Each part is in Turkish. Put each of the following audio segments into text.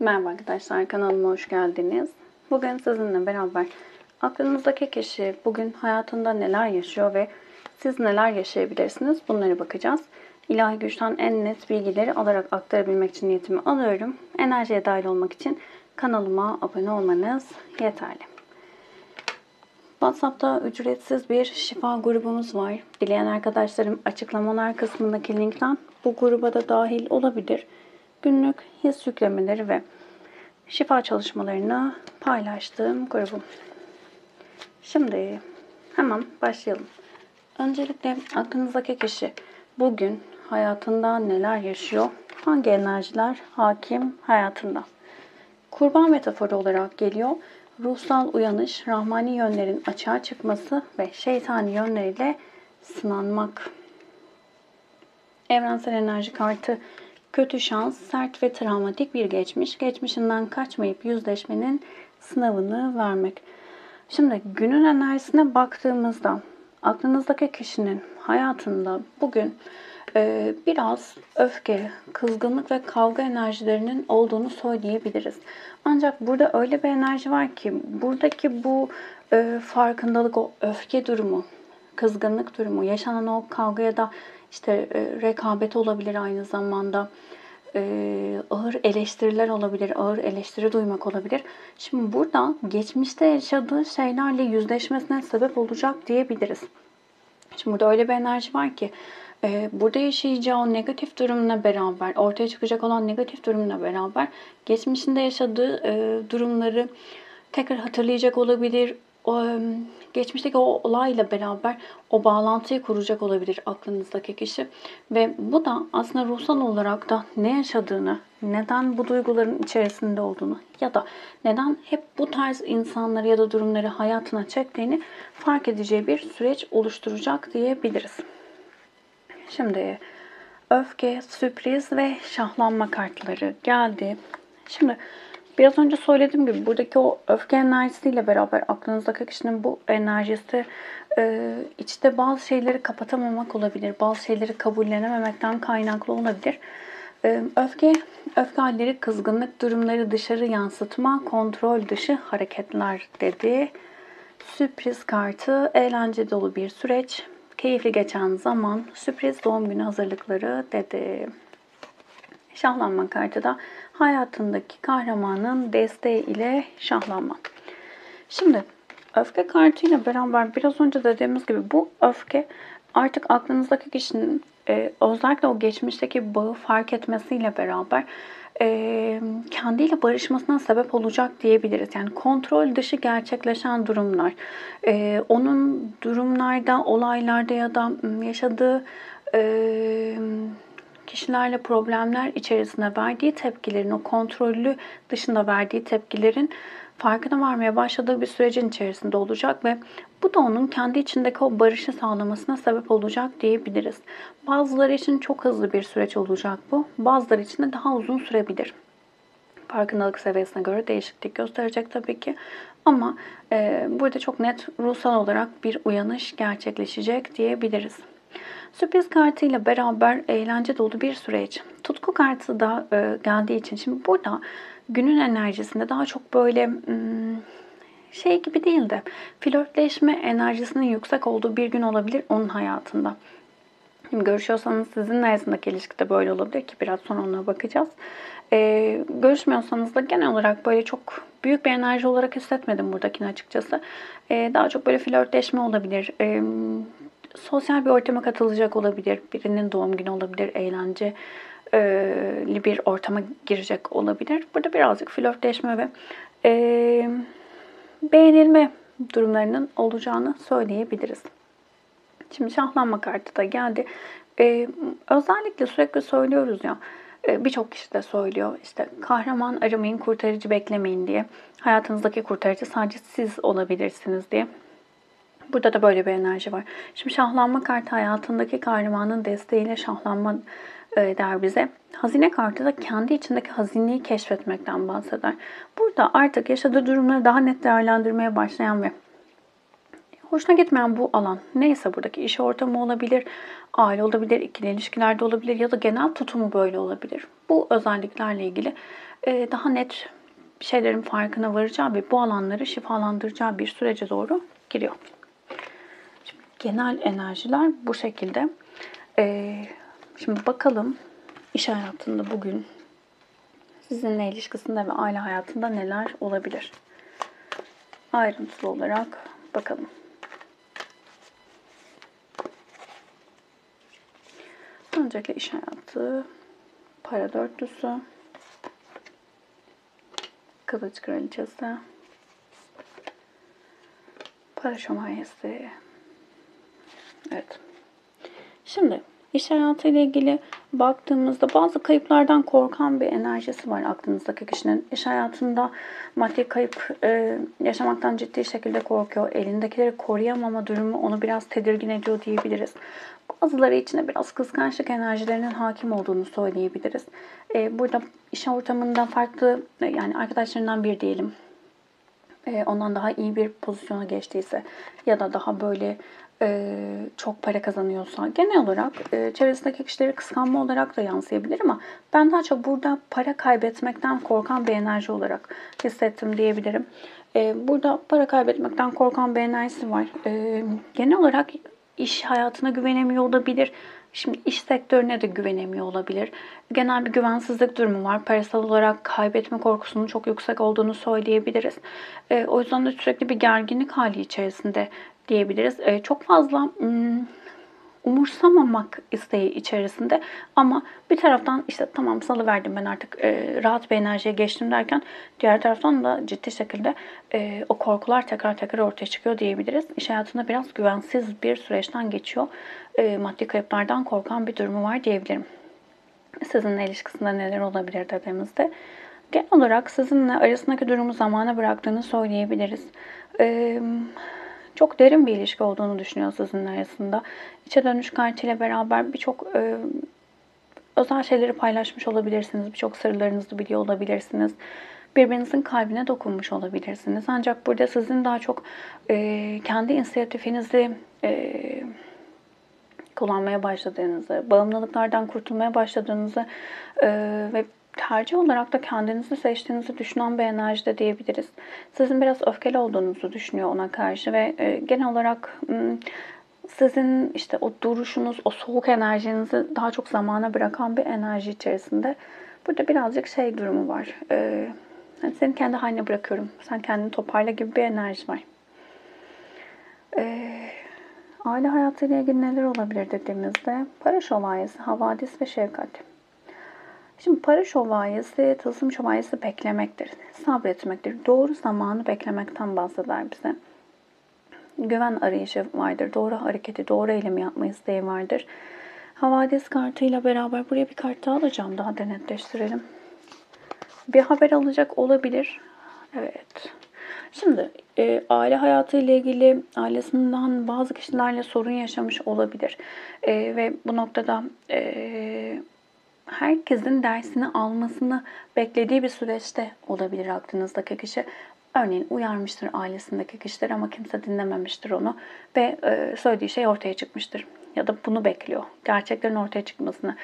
Merhaba arkadaşlar, kanalıma hoş geldiniz. Bugün sizinle beraber aklınızdaki kişi bugün hayatında neler yaşıyor ve siz neler yaşayabilirsiniz bunlara bakacağız. İlahi güçten en net bilgileri alarak aktarabilmek için niyetimi alıyorum. Enerjiye dahil olmak için kanalıma abone olmanız yeterli. WhatsApp'ta ücretsiz bir şifa grubumuz var. Dileyen arkadaşlarım açıklamalar kısmındaki linkten bu gruba da dahil olabilir. Günlük his yüklemeleri ve şifa çalışmalarını paylaştığım grubum. Şimdi hemen başlayalım. Öncelikle aklınızdaki kişi bugün hayatında neler yaşıyor? Hangi enerjiler hakim hayatında? Kurban metaforu olarak geliyor. Ruhsal uyanış, rahmani yönlerin açığa çıkması ve şeytani yönleriyle sınanmak. Evrensel enerji kartı kötü şans, sert ve travmatik bir geçmiş. Geçmişinden kaçmayıp yüzleşmenin sınavını vermek. Şimdi günün enerjisine baktığımızda aklınızdaki kişinin hayatında bugün biraz öfke, kızgınlık ve kavga enerjilerinin olduğunu söyleyebiliriz. Ancak burada öyle bir enerji var ki buradaki bu farkındalık, o öfke durumu, kızgınlık durumu, yaşanan o kavgaya da işte rekabet olabilir aynı zamanda. Ağır eleştiriler olabilir, ağır eleştiri duymak olabilir. Şimdi burada geçmişte yaşadığı şeylerle yüzleşmesine sebep olacak diyebiliriz. Şimdi burada öyle bir enerji var ki burada yaşayacağı o negatif durumla beraber, ortaya çıkacak olan negatif durumla beraber geçmişinde yaşadığı durumları tekrar hatırlayacak olabilir. Geçmişteki o olayla beraber o bağlantıyı kuracak olabilir aklınızdaki kişi. Ve bu da aslında ruhsal olarak da ne yaşadığını, neden bu duyguların içerisinde olduğunu ya da neden hep bu tarz insanları ya da durumları hayatına çektiğini fark edeceği bir süreç oluşturacak diyebiliriz. Şimdi öfke, sürpriz ve şahlanma kartları geldi. Şimdi biraz önce söylediğim gibi buradaki o öfke enerjisiyle beraber aklınızdaki kişinin bu enerjisi içte bazı şeyleri kapatamamak olabilir. Bazı şeyleri kabullenememekten kaynaklı olabilir. Öfke halleri, kızgınlık durumları dışarı yansıtma, kontrol dışı hareketler dedi. Sürpriz kartı, eğlence dolu bir süreç, keyifli geçen zaman, sürpriz doğum günü hazırlıkları dedi. Şahlanma kartı da hayatındaki kahramanın desteği ile şahlanma. Şimdi öfke kartıyla beraber biraz önce dediğimiz gibi bu öfke artık aklınızdaki kişinin özellikle o geçmişteki bağı fark etmesiyle beraber kendiyle barışmasına sebep olacak diyebiliriz. Yani kontrol dışı gerçekleşen durumlar, onun durumlarda, olaylarda ya da yaşadığı kişilerle problemler içerisinde verdiği tepkilerin, o kontrollü dışında verdiği tepkilerin farkına varmaya başladığı bir sürecin içerisinde olacak ve bu da onun kendi içindeki o barışı sağlamasına sebep olacak diyebiliriz. Bazıları için çok hızlı bir süreç olacak bu. Bazıları için de daha uzun sürebilir. Farkındalık seviyesine göre değişiklik gösterecek tabii ki. Ama burada çok net ruhsal olarak bir uyanış gerçekleşecek diyebiliriz. Sürpriz kartıyla beraber eğlence dolu bir süreç. Tutku kartı da geldiği için şimdi burada günün enerjisinde daha çok böyle şey gibi değil de flörtleşme enerjisinin yüksek olduğu bir gün olabilir onun hayatında. Şimdi görüşüyorsanız sizinle arasındaki ilişki de böyle olabilir ki biraz sonra ona bakacağız. Görüşmüyorsanız da genel olarak böyle çok büyük bir enerji olarak hissetmedim buradakini açıkçası. Daha çok böyle flörtleşme olabilir. Sosyal bir ortama katılacak olabilir. Birinin doğum günü olabilir. Eğlenceli bir ortama girecek olabilir. Burada birazcık flörtleşme ve beğenilme durumlarının olacağını söyleyebiliriz. Şimdi şahlanma kartı da geldi. Özellikle sürekli söylüyoruz ya, birçok kişi de söylüyor işte kahraman aramayın, kurtarıcı beklemeyin diye. Hayatınızdaki kurtarıcı sadece siz olabilirsiniz diye. Burada da böyle bir enerji var. Şimdi şahlanma kartı hayatındaki kahramanın desteğiyle şahlanma der bize. Hazine kartı da kendi içindeki hazineyi keşfetmekten bahseder. Burada artık yaşadığı durumları daha net değerlendirmeye başlayan ve hoşuna gitmeyen bu alan neyse, buradaki iş ortamı olabilir, aile olabilir, ikili ilişkilerde olabilir ya da genel tutumu böyle olabilir. Bu özelliklerle ilgili daha net şeylerin farkına varacağı ve bu alanları şifalandıracağı bir sürece doğru giriyor. Şimdi genel enerjiler bu şekilde. Şimdi bakalım iş hayatında bugün sizinle ilişkisinde ve aile hayatında neler olabilir? Ayrıntılı olarak bakalım. Öncelikle iş hayatı, para dörtlüsü, kılıç kraliçesi, para şövalyesi. Evet. Şimdi iş hayatıyla ilgili baktığımızda bazı kayıplardan korkan bir enerjisi var aklınızdaki kişinin. İş hayatında maddi kayıp yaşamaktan ciddi şekilde korkuyor. Elindekileri koruyamama durumu onu biraz tedirgin ediyor diyebiliriz. Bazıları için de biraz kıskançlık enerjilerinin hakim olduğunu söyleyebiliriz. Burada iş ortamında farklı, yani arkadaşlarından biri diyelim, ondan daha iyi bir pozisyona geçtiyse ya da daha böyle çok para kazanıyorsa, genel olarak çevresindeki kişileri kıskanma olarak da yansıyabilir ama ben daha çok burada para kaybetmekten korkan bir enerji olarak hissettim diyebilirim. Burada para kaybetmekten korkan bir enerjisi var. Genel olarak iş hayatına güvenemiyor olabilir. Şimdi iş sektörüne de güvenemiyor olabilir. Genel bir güvensizlik durumu var. Parasal olarak kaybetme korkusunun çok yüksek olduğunu söyleyebiliriz. O yüzden de sürekli bir gerginlik hali içerisinde diyebiliriz. Çok fazla umursamamak isteği içerisinde ama bir taraftan işte tamam salıverdim ben artık rahat bir enerjiye geçtim derken diğer taraftan da ciddi şekilde o korkular tekrar ortaya çıkıyor diyebiliriz. İş hayatında biraz güvensiz bir süreçten geçiyor. Maddi kayıplardan korkan bir durumu var diyebilirim. Sizinle ilişkisinde neler olabilir dediğimizde genel olarak sizinle arasındaki durumu zamana bıraktığını söyleyebiliriz. Çok derin bir ilişki olduğunu düşünüyor sizinle arasında. İçe dönüş kartıyla beraber birçok özel şeyleri paylaşmış olabilirsiniz. Birçok sırlarınızı biliyor olabilirsiniz. Birbirinizin kalbine dokunmuş olabilirsiniz. Ancak burada sizin daha çok kendi inisiyatifinizi kullanmaya başladığınızı, bağımlılıklardan kurtulmaya başladığınızı ve tercih olarak da kendinizi seçtiğinizi düşünen bir enerjide diyebiliriz. Sizin biraz öfkeli olduğunuzu düşünüyor ona karşı ve genel olarak sizin işte o duruşunuz, o soğuk enerjinizi daha çok zamana bırakan bir enerji içerisinde. Burada birazcık şey durumu var. Yani seni kendi haline bırakıyorum, sen kendini toparla gibi bir enerji var. Aile hayatıyla ilgili neler olabilir dediğimizde para şövalyesi, havadis ve şefkat. Şimdi para şövalyesi, tılsım şövalyesi beklemektir, sabretmektir. Doğru zamanı beklemekten bahseder bize. Güven arayışı vardır, doğru hareketi, doğru eylemi yapma isteği vardır. Havadis kartıyla beraber buraya bir kart daha alacağım, daha da netleştirelim. Bir haber alacak olabilir. Evet. Şimdi aile hayatı ile ilgili ailesinden bazı kişilerle sorun yaşamış olabilir. Ve bu noktada herkesin dersini almasını beklediği bir süreçte olabilir aklınızdaki kişi. Örneğin uyarmıştır ailesindeki kişiler ama kimse dinlememiştir onu ve söylediği şey ortaya çıkmıştır. Ya da bunu bekliyor. Gerçeklerin ortaya çıkmasını,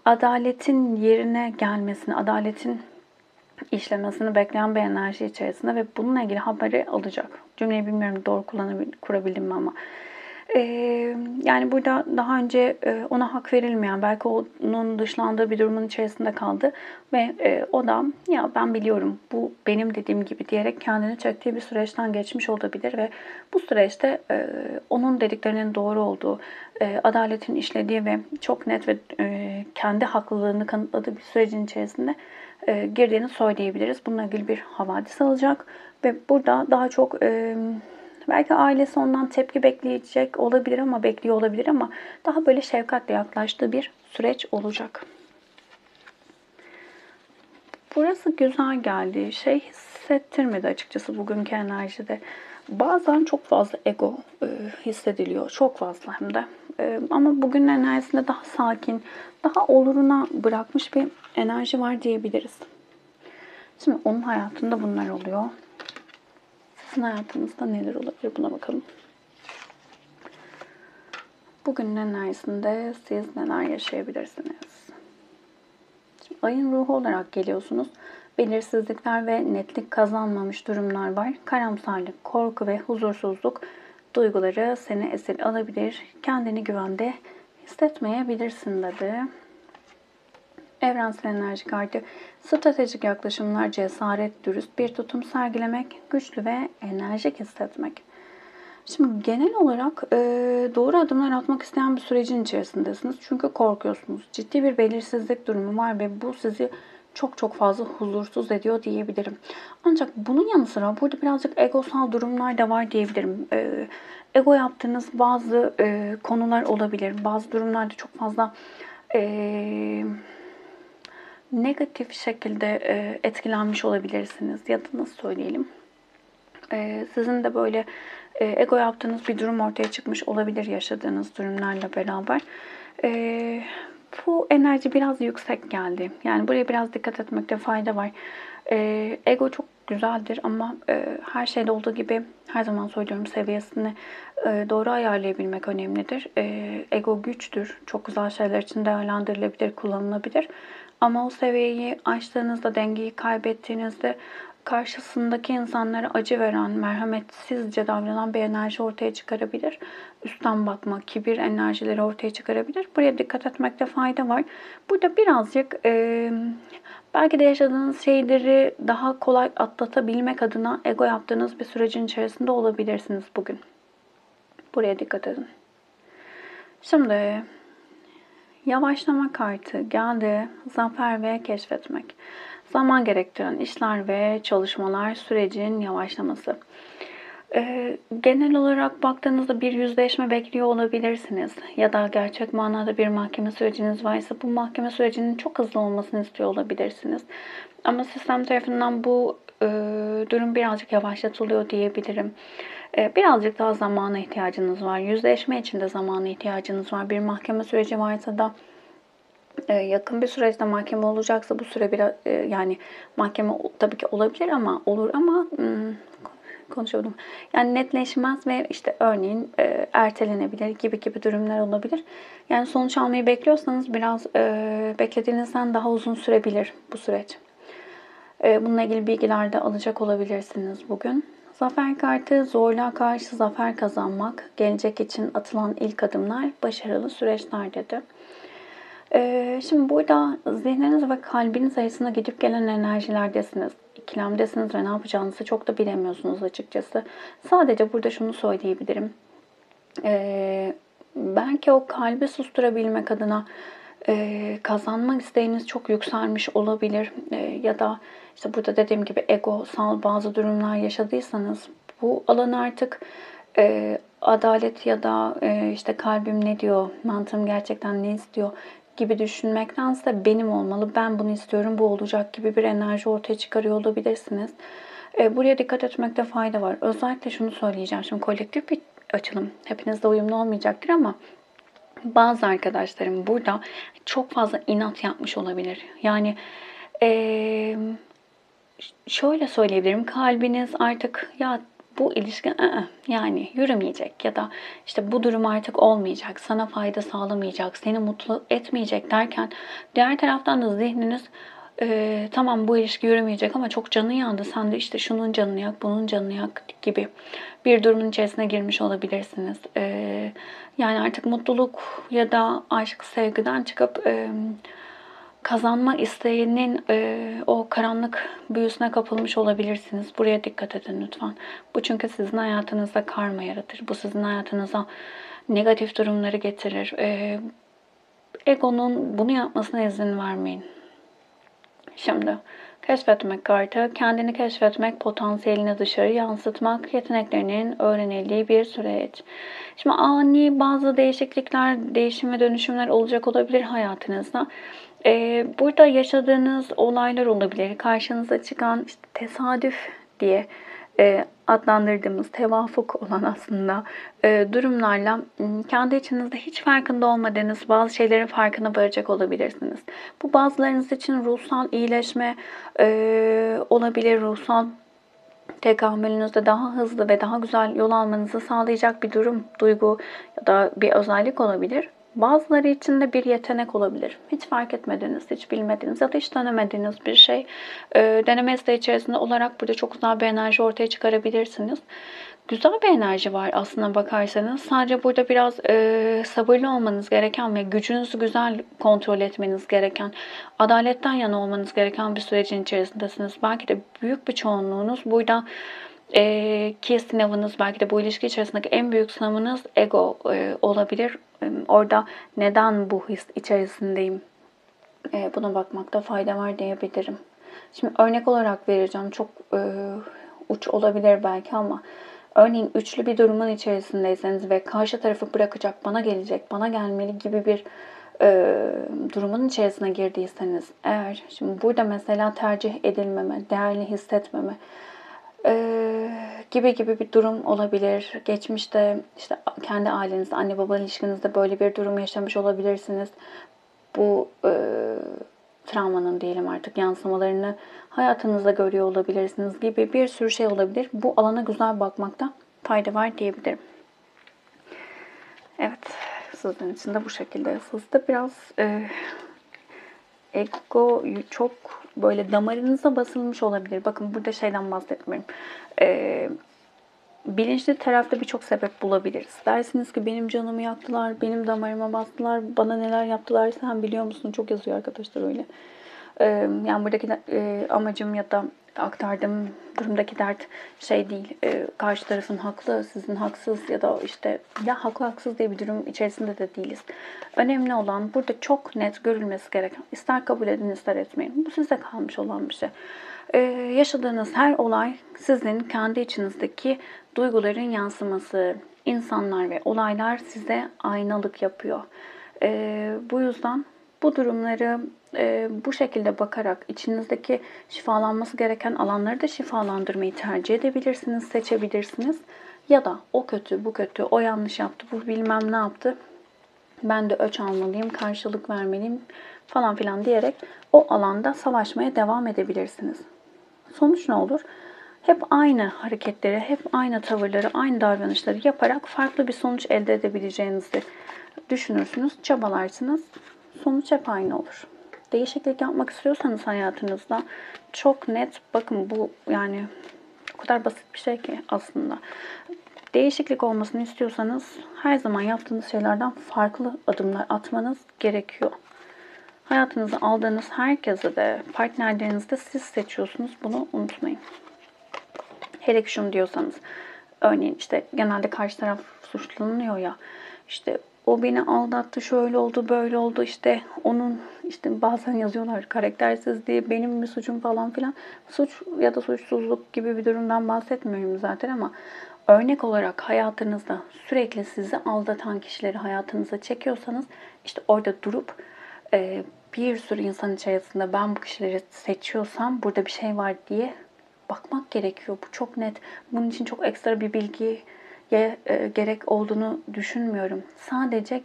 adaletin yerine gelmesini, adaletin işlemesini bekleyen bir enerji içerisinde ve bununla ilgili haberi alacak. Cümleyi bilmiyorum doğru kurabildim mi ama. Yani burada daha önce ona hak verilmeyen, belki onun dışlandığı bir durumun içerisinde kaldı ve o da ya ben biliyorum bu benim dediğim gibi diyerek kendini çektiği bir süreçten geçmiş olabilir ve bu süreçte onun dediklerinin doğru olduğu, adaletin işlediği ve çok net ve kendi haklılığını kanıtladığı bir sürecin içerisinde girdiğini söyleyebiliriz. Bununla ilgili bir havadis alacak ve burada daha çok belki ailesi ondan tepki bekleyecek olabilir ama bekliyor olabilir ama daha böyle şefkatle yaklaştığı bir süreç olacak. Burası güzel geldi. Şey hissettirmedi açıkçası bugünkü enerjide. Bazen çok fazla ego hissediliyor. Çok fazla hem de. Ama bugünün enerjisinde daha sakin, daha oluruna bırakmış bir enerji var diyebiliriz. Şimdi onun hayatında bunlar oluyor. Sizin hayatınızda neler olabilir, buna bakalım. Bugünün enerjisinde siz neler yaşayabilirsiniz? Şimdi ayın ruhu olarak geliyorsunuz. Belirsizlikler ve netlik kazanmamış durumlar var. Karamsarlık, korku ve huzursuzluk duyguları seni esir alabilir. Kendini güvende hissetmeyebilirsin dedi. Evrensel enerji kartı, stratejik yaklaşımlar, cesaret, dürüst bir tutum sergilemek, güçlü ve enerjik hissetmek. Şimdi genel olarak doğru adımlar atmak isteyen bir sürecin içerisindesiniz. Çünkü korkuyorsunuz. Ciddi bir belirsizlik durumu var ve bu sizi çok çok fazla huzursuz ediyor diyebilirim. Ancak bunun yanı sıra burada birazcık egosal durumlar da var diyebilirim. Ego yaptığınız bazı konular olabilir. Bazı durumlarda çok fazla negatif şekilde etkilenmiş olabilirsiniz. Ya da nasıl söyleyelim? Sizin de böyle ego yaptığınız bir durum ortaya çıkmış olabilir yaşadığınız durumlarla beraber. Bu enerji biraz yüksek geldi. Yani buraya biraz dikkat etmekte fayda var. Ego çok güzeldir ama her şeyde olduğu gibi her zaman söylüyorum, seviyesini doğru ayarlayabilmek önemlidir. Ego güçtür. Çok güzel şeyler için değerlendirilebilir, kullanılabilir. Ama o seviyeyi aştığınızda, dengeyi kaybettiğinizde karşısındaki insanlara acı veren, merhametsizce davranan bir enerji ortaya çıkarabilir. Üstten bakma, kibir enerjileri ortaya çıkarabilir. Buraya dikkat etmekte fayda var. Burada birazcık belki de yaşadığınız şeyleri daha kolay atlatabilmek adına ego yaptığınız bir sürecin içerisinde olabilirsiniz bugün. Buraya dikkat edin. Şimdi yavaşlama kartı geldi. Zafer ve keşfetmek. Zaman gerektiren işler ve çalışmalar, sürecin yavaşlaması. Genel olarak baktığınızda bir yüzleşme bekliyor olabilirsiniz. Ya da gerçek manada bir mahkeme süreciniz varsa bu mahkeme sürecinin çok hızlı olmasını istiyor olabilirsiniz. Ama sistem tarafından bu durum birazcık yavaşlatılıyor diyebilirim. Birazcık daha zamana ihtiyacınız var. Yüzleşme için de zamana ihtiyacınız var. Bir mahkeme süreci varsa da yakın bir süreçte mahkeme olacaksa bu süre biraz yani mahkeme tabii ki olabilir ama olur ama konuşuyordum. Yani netleşmez ve işte örneğin ertelenebilir gibi durumlar olabilir. Yani sonuç almayı bekliyorsanız biraz beklediğinizden daha uzun sürebilir bu süreç. Bununla ilgili bilgiler de alacak olabilirsiniz bugün. Zafer kartı, zorluğa karşı zafer kazanmak, gelecek için atılan ilk adımlar, başarılı süreçler dedi. Şimdi burada zihniniz ve kalbiniz arasında gidip gelen enerjilerdesiniz. İkilemdesiniz ve ne yapacağınızı çok da bilemiyorsunuz açıkçası. Sadece burada şunu söyleyebilirim. Belki o kalbi susturabilmek adına kazanmak isteğiniz çok yükselmiş olabilir. Ya da işte burada dediğim gibi egosal bazı durumlar yaşadıysanız bu alan artık adalet ya da işte kalbim ne diyor, mantığım gerçekten ne istiyor gibi düşünmektense benim olmalı, ben bunu istiyorum, bu olacak gibi bir enerji ortaya çıkarıyor olabilirsiniz. Buraya dikkat etmekte fayda var. Özellikle şunu söyleyeceğim. Şimdi kolektif bir açılım. Hepinizde uyumlu olmayacaktır ama bazı arkadaşlarım burada çok fazla inat yapmış olabilir. Yani şöyle söyleyebilirim. Kalbiniz artık ya bu ilişki yani yürümeyecek ya da işte bu durum artık olmayacak, sana fayda sağlamayacak, seni mutlu etmeyecek derken diğer taraftan da zihniniz tamam bu ilişki yürümeyecek ama çok canı yandı. Sen de işte şunun canını yak, bunun canını yak gibi bir durumun içerisine girmiş olabilirsiniz. Yani artık mutluluk ya da aşk, sevgiden çıkıp kazanma isteğinin o karanlık büyüsüne kapılmış olabilirsiniz. Buraya dikkat edin lütfen. Bu çünkü sizin hayatınızda karma yaratır. Bu sizin hayatınıza negatif durumları getirir. Egonun bunu yapmasına izin vermeyin. Şimdi keşfetmek kartı, kendini keşfetmek, potansiyelini dışarı yansıtmak, yeteneklerinin öğrenildiği bir süreç. Şimdi ani bazı değişiklikler, değişim ve dönüşümler olacak olabilir hayatınızda. Burada yaşadığınız olaylar olabilir. Karşınıza çıkan işte tesadüf diye adlandırdığımız tevafuk olan aslında durumlarla kendi içinizde hiç farkında olmadığınız bazı şeylerin farkına varacak olabilirsiniz. Bu bazılarınız için ruhsal iyileşme olabilir, ruhsal tekamülünüzde daha hızlı ve daha güzel yol almanızı sağlayacak bir durum, duygu ya da bir özellik olabilir. Bazıları için de bir yetenek olabilir. Hiç fark etmediğiniz, hiç bilmediğiniz ya da hiç denemediğiniz bir şey. Deneme isteği içerisinde olarak burada çok güzel bir enerji ortaya çıkarabilirsiniz. Güzel bir enerji var aslına bakarsanız. Sadece burada biraz sabırlı olmanız gereken ve gücünüzü güzel kontrol etmeniz gereken, adaletten yana olmanız gereken bir sürecin içerisindesiniz. Belki de büyük bir çoğunluğunuz burada ki sınavınız, belki de bu ilişki içerisindeki en büyük sınavınız ego olabilir. Orada neden bu his içerisindeyim? Buna bakmakta fayda var diyebilirim. Şimdi örnek olarak vereceğim. Çok uç olabilir belki ama örneğin üçlü bir durumun içerisindeyseniz ve karşı tarafı bırakacak, bana gelecek, bana gelmeli gibi bir durumun içerisine girdiyseniz eğer, şimdi burada mesela tercih edilmeme, değerli hissetmeme gibi bir durum olabilir. Geçmişte işte kendi ailenizde, anne baba ilişkinizde böyle bir durum yaşamış olabilirsiniz. Bu travmanın diyelim artık yansımalarını hayatınızda görüyor olabilirsiniz gibi bir sürü şey olabilir. Bu alana güzel bakmakta fayda var diyebilirim. Evet, sizin için de bu şekilde. Sizde biraz ego çok böyle damarınıza basılmış olabilir. Bakın burada şeyden bahsetmiyorum. Bilinçli tarafta birçok sebep bulabiliriz. Dersiniz ki benim canımı yaktılar, benim damarıma bastılar, bana neler yaptılar sen biliyor musun? Çok yazıyor arkadaşlar öyle. Yani buradaki amacım ya da aktardığım durumdaki dert şey değil. Karşı tarafın haklı, sizin haksız ya da işte ya haklı haksız diye bir durum içerisinde de değiliz. Önemli olan burada çok net görülmesi gereken. İster kabul edin ister etmeyin. Bu size kalmış olan bir şey. Yaşadığınız her olay sizin kendi içinizdeki duyguların yansıması. İnsanlar ve olaylar size aynalık yapıyor. Bu yüzden bu durumları bu şekilde bakarak içinizdeki şifalanması gereken alanları da şifalandırmayı tercih edebilirsiniz, seçebilirsiniz. Ya da o kötü, bu kötü, o yanlış yaptı, bu bilmem ne yaptı. Ben de öç almalıyım, karşılık vermeliyim falan filan diyerek o alanda savaşmaya devam edebilirsiniz. Sonuç ne olur? Hep aynı hareketleri, hep aynı tavırları, aynı davranışları yaparak farklı bir sonuç elde edebileceğinizi düşünürsünüz, çabalarsınız. Sonuç hep aynı olur. Değişiklik yapmak istiyorsanız hayatınızda çok net, bakın bu yani o kadar basit bir şey ki aslında. Değişiklik olmasını istiyorsanız her zaman yaptığınız şeylerden farklı adımlar atmanız gerekiyor. Hayatınıza aldığınız herkese de, partnerlerinizi de siz seçiyorsunuz. Bunu unutmayın. Hele ki şunu diyorsanız, örneğin işte genelde karşı taraf suçlanıyor ya, işte o beni aldattı, şöyle oldu, böyle oldu, işte onun işte bazen yazıyorlar karaktersiz diye benim mi suçum falan filan. Suç ya da suçsuzluk gibi bir durumdan bahsetmiyorum zaten ama örnek olarak hayatınızda sürekli sizi aldatan kişileri hayatınıza çekiyorsanız işte orada durup bir sürü insan içerisinde ben bu kişileri seçiyorsam burada bir şey var diye bakmak gerekiyor. Bu çok net. Bunun için çok ekstra bir bilgiye gerek olduğunu düşünmüyorum. Sadece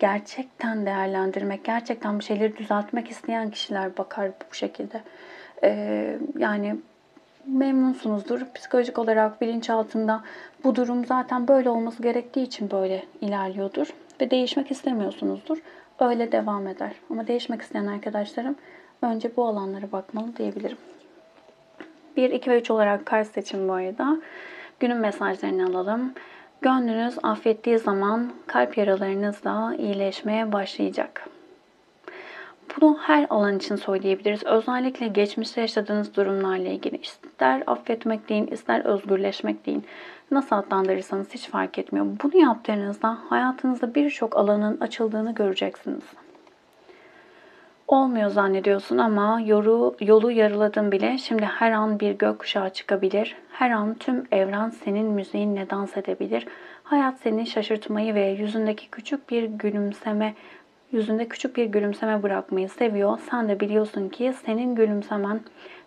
gerçekten değerlendirmek, gerçekten bir şeyleri düzeltmek isteyen kişiler bakar bu şekilde. Yani memnunsunuzdur. Psikolojik olarak bilinçaltında bu durum zaten böyle olması gerektiği için böyle ilerliyordur. Ve değişmek istemiyorsunuzdur. Öyle devam eder. Ama değişmek isteyen arkadaşlarım önce bu alanlara bakmalı diyebilirim. 1, 2 ve 3 olarak kart seçim bu arada. Günün mesajlarını alalım. Gönlünüz affettiği zaman kalp yaralarınız da iyileşmeye başlayacak. Bunu her alan için söyleyebiliriz. Özellikle geçmişte yaşadığınız durumlarla ilgili. İster affetmek deyin, ister özgürleşmek deyin. Nasıl adlandırırsanız hiç fark etmiyor. Bunu yaptığınızda hayatınızda birçok alanın açıldığını göreceksiniz. Olmuyor zannediyorsun ama yolu yarıladın bile. Şimdi her an bir gökkuşağı çıkabilir. Her an tüm evren senin müziğinle dans edebilir. Hayat seni şaşırtmayı ve yüzünde küçük bir gülümseme bırakmayı seviyor. Sen de biliyorsun ki senin gülümsemen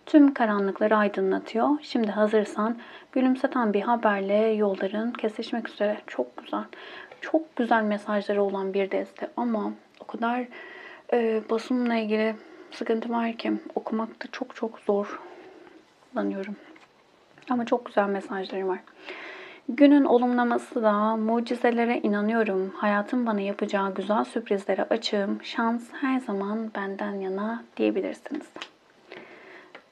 tüm karanlıkları aydınlatıyor. Şimdi hazırsan gülümseten bir haberle yolların kesişmek üzere. Çok güzel. Çok güzel mesajları olan bir deste ama o kadar basımla ilgili sıkıntı var ki okumakta çok zor kullanıyorum. Ama çok güzel mesajları var. Günün olumlaması da mucizelere inanıyorum. Hayatın bana yapacağı güzel sürprizlere açığım. Şans her zaman benden yana diyebilirsiniz.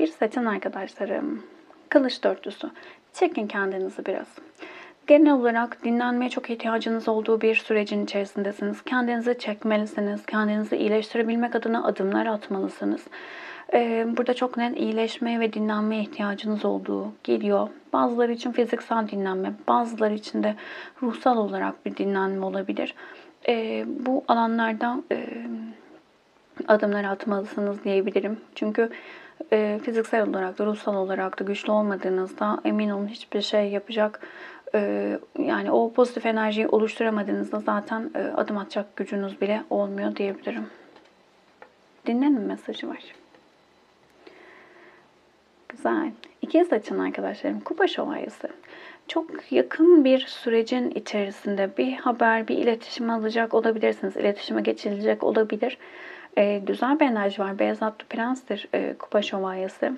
Bir seçen arkadaşlarım. Kılıç dörtlüsü. Çekin kendinizi biraz. Genel olarak dinlenmeye çok ihtiyacınız olduğu bir sürecin içerisindesiniz. Kendinizi çekmelisiniz. Kendinizi iyileştirebilmek adına adımlar atmalısınız. Burada çok net iyileşmeye ve dinlenmeye ihtiyacınız olduğu geliyor. Bazıları için fiziksel dinlenme, bazıları için de ruhsal olarak bir dinlenme olabilir. Bu alanlarda adımlar atmalısınız diyebilirim. Çünkü fiziksel olarak da ruhsal olarak da güçlü olmadığınızda emin olun hiçbir şey yapacak yani o pozitif enerjiyi oluşturamadığınızda zaten adım atacak gücünüz bile olmuyor diyebilirim. Dinlenin mesajı var. Güzel. İkiz açın arkadaşlarım. Kupa şövalyesi. Çok yakın bir sürecin içerisinde bir haber, bir iletişim alacak olabilirsiniz. İletişime geçilecek olabilir. Güzel bir enerji var. Beyaz atlı prenstir kupa şövalyesi.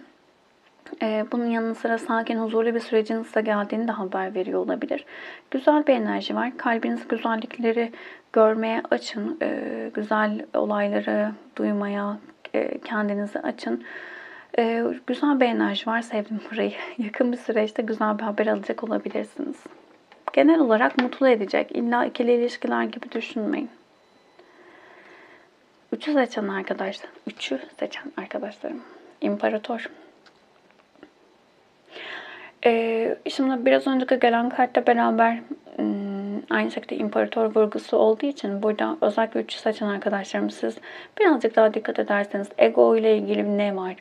Bunun yanı sıra sakin, huzurlu bir sürecin size geldiğini de haber veriyor olabilir. Güzel bir enerji var. Kalbiniz güzellikleri görmeye açın. Güzel olayları duymaya kendinizi açın. Güzel bir enerji var. Sevdim burayı. Yakın bir süreçte güzel bir haber alacak olabilirsiniz. Genel olarak mutlu edecek. İlla ikili ilişkiler gibi düşünmeyin. Üçü seçen arkadaşlarım. İmparator. Şimdi biraz önceki gelen kartla beraber aynı şekilde imparator vurgusu olduğu için burada özellikle 3 seçen arkadaşlarım siz birazcık daha dikkat ederseniz ego ile ilgili ne var?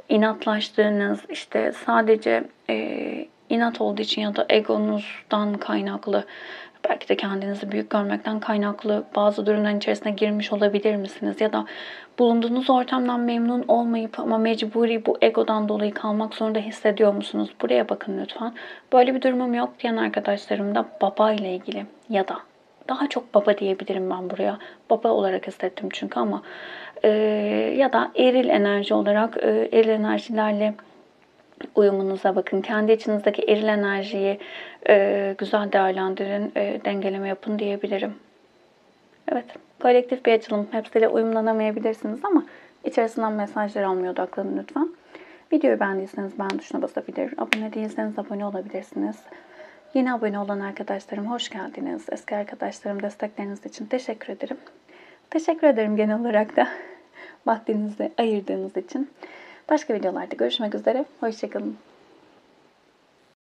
İnatlaştığınız işte sadece inat olduğu için ya da egonuzdan kaynaklı belki de kendinizi büyük görmekten kaynaklı bazı durumların içerisine girmiş olabilir misiniz? Ya da bulunduğunuz ortamdan memnun olmayıp ama mecburi bu egodan dolayı kalmak zorunda hissediyor musunuz? Buraya bakın lütfen. Böyle bir durumum yok diyen arkadaşlarım da baba ile ilgili ya da daha çok baba diyebilirim ben buraya. Baba olarak hissettim çünkü ama ya da eril enerji olarak eril enerjilerle uyumunuza bakın. Kendi içinizdeki eril enerjiyi güzel değerlendirin, dengeleme yapın diyebilirim. Evet, kolektif bir açılım. Hepsiyle uyumlanamayabilirsiniz ama içerisinden mesajlar almaya odaklanın lütfen. Videoyu beğendiyseniz beğen tuşuna basabilir. Abone değilseniz abone olabilirsiniz. Yeni abone olan arkadaşlarım hoş geldiniz. Eski arkadaşlarım destekleriniz için teşekkür ederim. Teşekkür ederim genel olarak da vaktinizi ayırdığınız için. Başka videolarda görüşmek üzere. Hoşçakalın.